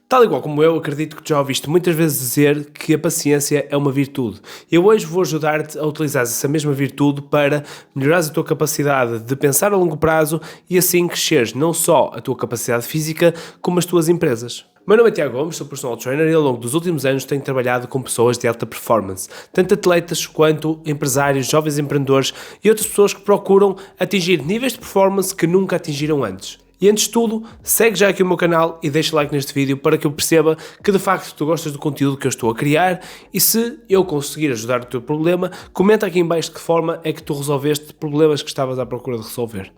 Tal e qual como eu, acredito que já ouviste muitas vezes dizer que a paciência é uma virtude. Eu hoje vou ajudar-te a utilizar essa mesma virtude para melhorares a tua capacidade de pensar a longo prazo e assim cresceres não só a tua capacidade física, como as tuas empresas. O meu nome é Tiago Gomes, sou personal trainer e ao longo dos últimos anos tenho trabalhado com pessoas de alta performance, tanto atletas quanto empresários, jovens empreendedores e outras pessoas que procuram atingir níveis de performance que nunca atingiram antes. E antes de tudo, segue já aqui o meu canal e deixa like neste vídeo para que eu perceba que de facto tu gostas do conteúdo que eu estou a criar e se eu conseguir ajudar o teu problema, comenta aqui em baixo de que forma é que tu resolveste problemas que estavas à procura de resolver.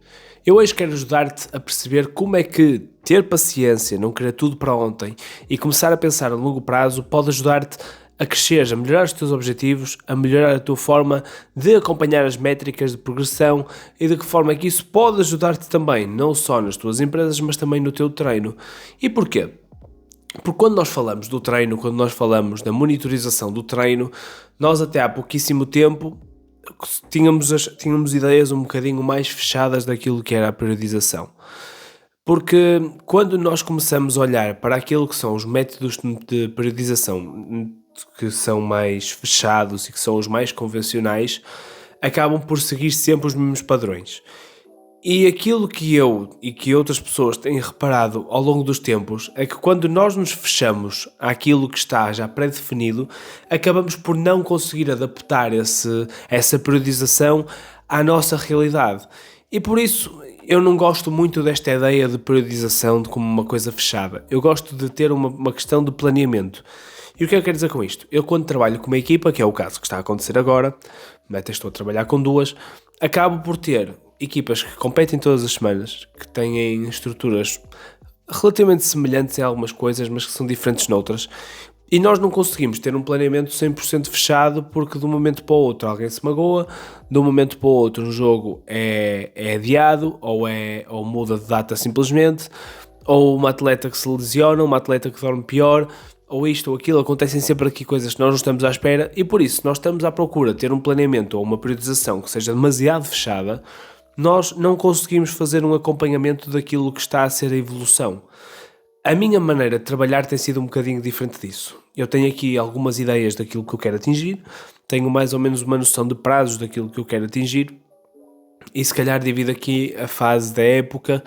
Eu hoje quero ajudar-te a perceber como é que ter paciência, não querer tudo para ontem e começar a pensar a longo prazo pode ajudar-te a crescer, a melhorar os teus objetivos, a melhorar a tua forma de acompanhar as métricas de progressão e de que forma é que isso pode ajudar-te também, não só nas tuas empresas, mas também no teu treino. E porquê? Porque quando nós falamos do treino, quando nós falamos da monitorização do treino, nós até há pouquíssimo tempo tínhamos ideias um bocadinho mais fechadas daquilo que era a periodização. Porque quando nós começamos a olhar para aquilo que são os métodos de periodização que são mais fechados e que são os mais convencionais, acabam por seguir sempre os mesmos padrões. E aquilo que eu e que outras pessoas têm reparado ao longo dos tempos é que quando nós nos fechamos àquilo que está já pré-definido, acabamos por não conseguir adaptar essa periodização à nossa realidade. E por isso eu não gosto muito desta ideia de periodização como uma coisa fechada. Eu gosto de ter uma questão de planeamento. E o que eu quero dizer com isto? Eu quando trabalho com uma equipa, que é o caso que está a acontecer agora, até estou a trabalhar com duas, acabo por ter equipas que competem todas as semanas, que têm estruturas relativamente semelhantes em algumas coisas, mas que são diferentes noutras, e nós não conseguimos ter um planeamento 100% fechado porque de um momento para o outro alguém se magoa, de um momento para o outro um jogo é adiado ou muda de data simplesmente, ou uma atleta que se lesiona, uma atleta que dorme pior, ou isto ou aquilo, acontecem sempre aqui coisas que nós não estamos à espera e por isso nós estamos à procura de ter um planeamento ou uma periodização que seja demasiado fechada, nós não conseguimos fazer um acompanhamento daquilo que está a ser a evolução. A minha maneira de trabalhar tem sido um bocadinho diferente disso. Eu tenho aqui algumas ideias daquilo que eu quero atingir, tenho mais ou menos uma noção de prazos daquilo que eu quero atingir e se calhar divido aqui a fase da época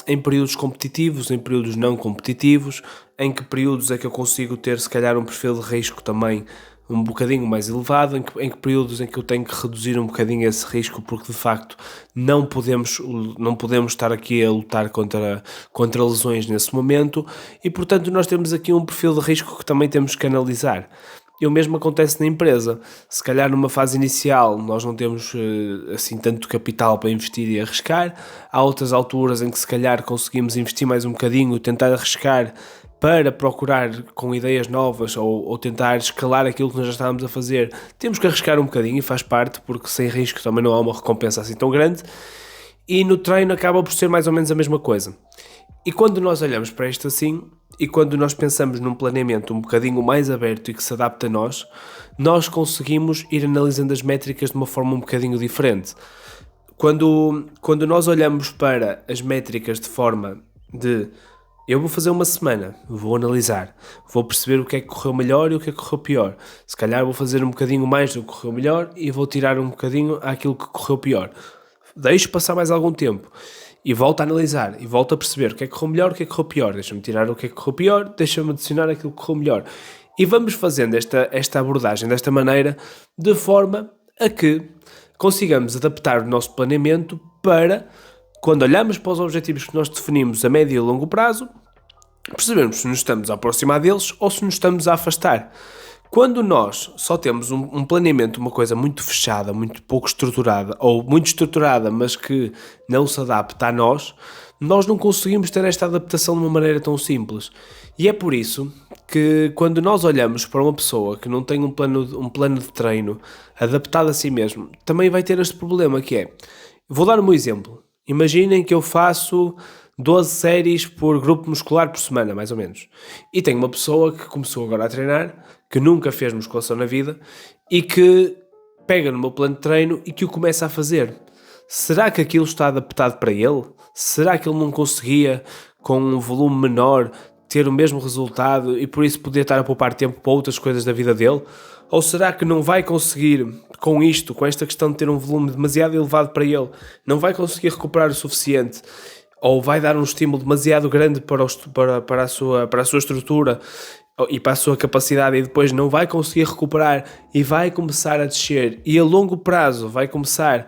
em períodos competitivos, em períodos não competitivos, em que períodos é que eu consigo ter se calhar um perfil de risco também um bocadinho mais elevado, em que períodos em que eu tenho que reduzir um bocadinho esse risco, porque de facto não podemos estar aqui a lutar contra lesões nesse momento e portanto nós temos aqui um perfil de risco que também temos que analisar. E o mesmo acontece na empresa. Se calhar numa fase inicial nós não temos assim tanto capital para investir e arriscar. Há outras alturas em que se calhar conseguimos investir mais um bocadinho, tentar arriscar para procurar com ideias novas ou tentar escalar aquilo que nós já estávamos a fazer. Temos que arriscar um bocadinho e faz parte, porque sem risco também não há uma recompensa assim tão grande. E no treino acaba por ser mais ou menos a mesma coisa. E quando nós olhamos para isto assim, e quando nós pensamos num planeamento um bocadinho mais aberto e que se adapta a nós conseguimos ir analisando as métricas de uma forma um bocadinho diferente. Quando nós olhamos para as métricas de forma de eu vou fazer uma semana, vou analisar, vou perceber o que é que correu melhor e o que é que correu pior. Se calhar vou fazer um bocadinho mais do que correu melhor e vou tirar um bocadinho àquilo que correu pior. Deixo passar mais algum tempo e volto a analisar e volto a perceber o que é que correu melhor, o que é que correu pior. Deixa-me tirar o que é que correu pior, deixa-me adicionar aquilo que correu melhor. E vamos fazendo esta abordagem desta maneira de forma a que consigamos adaptar o nosso planeamento para, quando olhamos para os objetivos que nós definimos a médio e longo prazo, percebermos se nos estamos a aproximar deles ou se nos estamos a afastar. Quando nós só temos um planeamento, uma coisa muito fechada, muito pouco estruturada, ou muito estruturada, mas que não se adapta a nós não conseguimos ter esta adaptação de uma maneira tão simples. E é por isso que quando nós olhamos para uma pessoa que não tem um plano de treino adaptado a si mesmo, também vai ter este problema que é, vou dar um exemplo. Imaginem que eu faço 12 séries por grupo muscular por semana, mais ou menos. E tenho uma pessoa que começou agora a treinar, que nunca fez musculação na vida e que pega no meu plano de treino e que o começa a fazer. Será que aquilo está adaptado para ele? Será que ele não conseguia, com um volume menor, ter o mesmo resultado e por isso poder estar a poupar tempo para outras coisas da vida dele? Ou será que não vai conseguir, com isto, com esta questão de ter um volume demasiado elevado para ele, não vai conseguir recuperar o suficiente? Ou vai dar um estímulo demasiado grande para a sua estrutura e para a sua capacidade e depois não vai conseguir recuperar e vai começar a descer e a longo prazo vai começar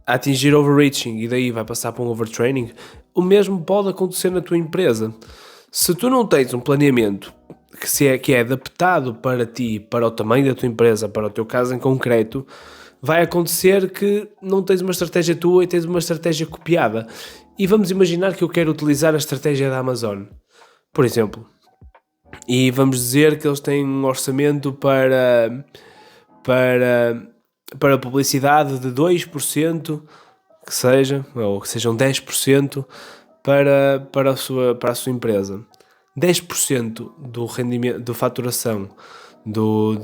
a atingir overreaching e daí vai passar para um overtraining? O mesmo pode acontecer na tua empresa. Se tu não tens um planeamento que é adaptado para ti, para o tamanho da tua empresa, para o teu caso em concreto, vai acontecer que não tens uma estratégia tua e tens uma estratégia copiada. E vamos imaginar que eu quero utilizar a estratégia da Amazon, por exemplo, e vamos dizer que eles têm um orçamento para publicidade de 2%, que seja, ou que sejam 10% para a sua empresa. 10% do rendimento, da faturação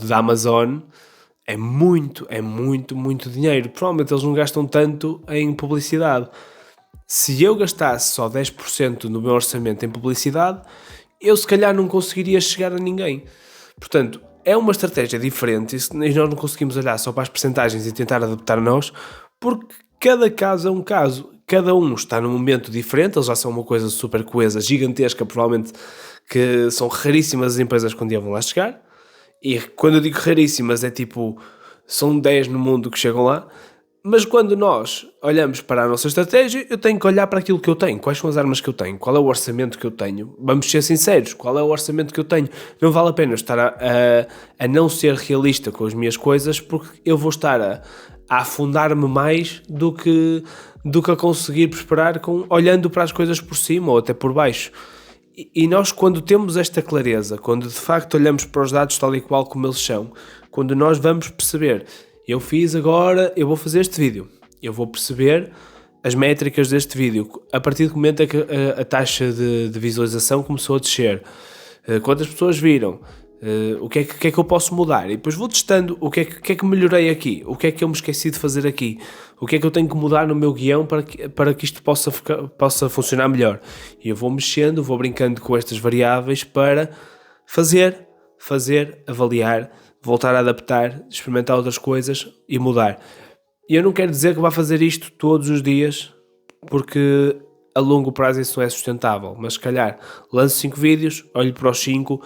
da Amazon é muito dinheiro. Provavelmente eles não gastam tanto em publicidade. Se eu gastasse só 10% do meu orçamento em publicidade, eu se calhar não conseguiria chegar a ninguém. Portanto, é uma estratégia diferente e nós não conseguimos olhar só para as percentagens e tentar adaptar a nós, porque cada caso é um caso. Cada um está num momento diferente, eles já são uma coisa super coesa, gigantesca, provavelmente que são raríssimas as empresas que um dia vão lá chegar. E quando eu digo raríssimas é tipo, são 10 no mundo que chegam lá. Mas quando nós olhamos para a nossa estratégia, eu tenho que olhar para aquilo que eu tenho. Quais são as armas que eu tenho? Qual é o orçamento que eu tenho? Vamos ser sinceros, qual é o orçamento que eu tenho? Não vale a pena eu estar a não ser realista com as minhas coisas, porque eu vou estar a afundar-me mais do que a conseguir prosperar olhando para as coisas por cima ou até por baixo. E nós, quando temos esta clareza, quando de facto olhamos para os dados tal e qual como eles são, quando nós vamos perceber... Eu fiz agora, eu vou fazer este vídeo, eu vou perceber as métricas deste vídeo, a partir do momento em que a taxa de visualização começou a descer, quantas pessoas viram, o que é que eu posso mudar, e depois vou testando o que é que melhorei aqui, o que é que eu me esqueci de fazer aqui, o que é que eu tenho que mudar no meu guião para que isto possa funcionar melhor, e eu vou mexendo, vou brincando com estas variáveis para fazer, avaliar, voltar a adaptar, experimentar outras coisas e mudar. E eu não quero dizer que vá fazer isto todos os dias, porque a longo prazo isso não é sustentável, mas se calhar lanço 5 vídeos, olho para os 5,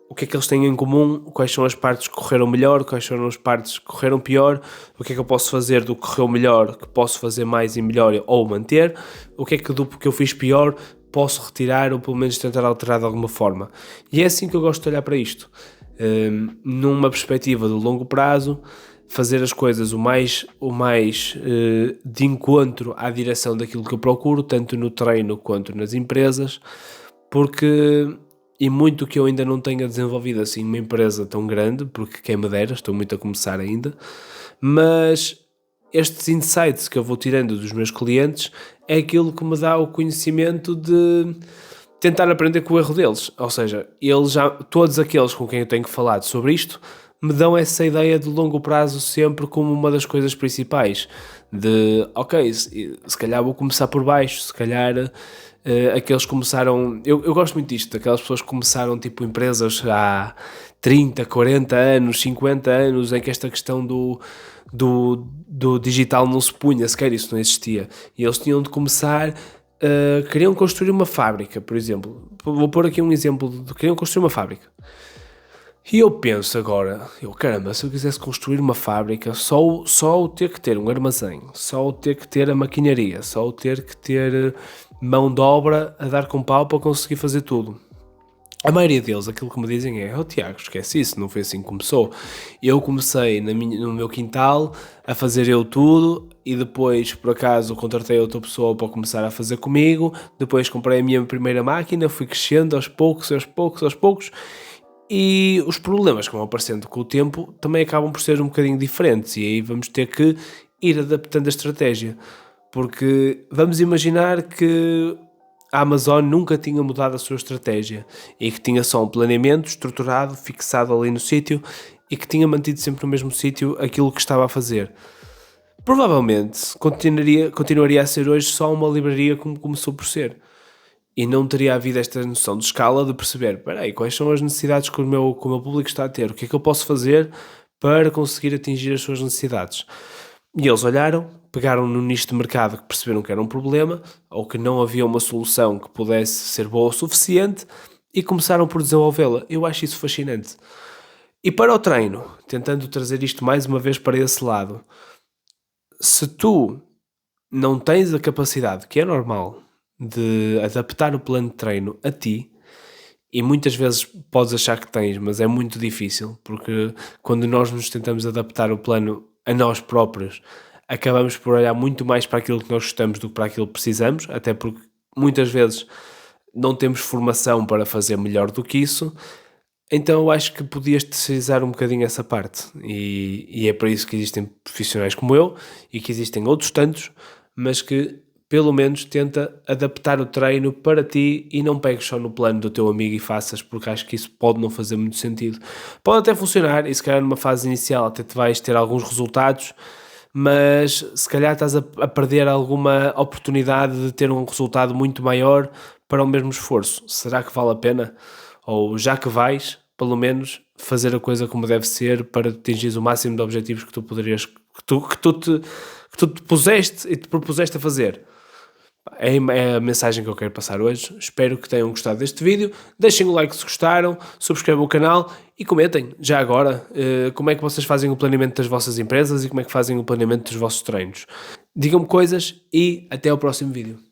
o que é que eles têm em comum, quais são as partes que correram melhor, quais são as partes que correram pior, o que é que eu posso fazer do que correu melhor, que posso fazer mais e melhor ou manter, o que é que do que eu fiz pior posso retirar ou pelo menos tentar alterar de alguma forma. E é assim que eu gosto de olhar para isto. Numa perspectiva de longo prazo, fazer as coisas o mais de encontro à direção daquilo que eu procuro, tanto no treino quanto nas empresas, porque e muito que eu ainda não tenha desenvolvido assim uma empresa tão grande, porque quem me dera, estou muito a começar ainda, mas estes insights que eu vou tirando dos meus clientes é aquilo que me dá o conhecimento de tentar aprender com o erro deles, ou seja, todos aqueles com quem eu tenho falado sobre isto me dão essa ideia de longo prazo sempre como uma das coisas principais, de ok, se calhar vou começar por baixo, se calhar aqueles começaram, eu gosto muito disto, aquelas pessoas que começaram tipo empresas há 30, 40 anos, 50 anos, em que esta questão do digital não se punha, sequer isso não existia, e eles tinham de começar... queriam construir uma fábrica, por exemplo. Vou pôr aqui um exemplo queriam construir uma fábrica. E eu penso agora, caramba, se eu quisesse construir uma fábrica, só o ter que ter um armazém, só o ter que ter a maquinaria, só o ter que ter mão de obra a dar com pau para conseguir fazer tudo. A maioria deles, aquilo que me dizem é, Tiago, esquece isso, não foi assim que começou. Eu comecei no meu quintal a fazer eu tudo e depois, por acaso, contratei outra pessoa para começar a fazer comigo, depois comprei a minha primeira máquina, fui crescendo aos poucos, e os problemas que vão aparecendo com o tempo também acabam por ser um bocadinho diferentes e aí vamos ter que ir adaptando a estratégia, porque vamos imaginar que a Amazon nunca tinha mudado a sua estratégia e que tinha só um planeamento estruturado, fixado ali no sítio e que tinha mantido sempre no mesmo sítio aquilo que estava a fazer. Provavelmente continuaria a ser hoje só uma livraria como começou por ser. e não teria havido esta noção de escala de perceber, espera aí, quais são as necessidades que o meu público está a ter, o que é que eu posso fazer para conseguir atingir as suas necessidades. E eles olharam, pegaram no nicho de mercado que perceberam que era um problema, ou que não havia uma solução que pudesse ser boa o suficiente, e começaram por desenvolvê-la. Eu acho isso fascinante. E para o treino, tentando trazer isto mais uma vez para esse lado, se tu não tens a capacidade, que é normal, de adaptar o plano de treino a ti, e muitas vezes podes achar que tens, mas é muito difícil, porque quando nós nos tentamos adaptar o plano a nós próprios, acabamos por olhar muito mais para aquilo que nós gostamos do que para aquilo que precisamos, até porque muitas vezes não temos formação para fazer melhor do que isso. Então eu acho que podias terceirizar um bocadinho essa parte, e é para isso que existem profissionais como eu e que existem outros tantos, mas que pelo menos tenta adaptar o treino para ti e não pegues só no plano do teu amigo e faças, porque acho que isso pode não fazer muito sentido. Pode até funcionar e se calhar numa fase inicial até te vais ter alguns resultados, mas se calhar estás a perder alguma oportunidade de ter um resultado muito maior para o mesmo esforço. Será que vale a pena? Ou já que vais, pelo menos fazer a coisa como deve ser para atingir o máximo de objetivos que tu poderias, que tu te puseste e te propuseste a fazer. É a mensagem que eu quero passar hoje. Espero que tenham gostado deste vídeo. Deixem o like se gostaram, subscrevam o canal e comentem, já agora, como é que vocês fazem o planeamento das vossas empresas e como é que fazem o planeamento dos vossos treinos. Digam-me coisas e até ao próximo vídeo.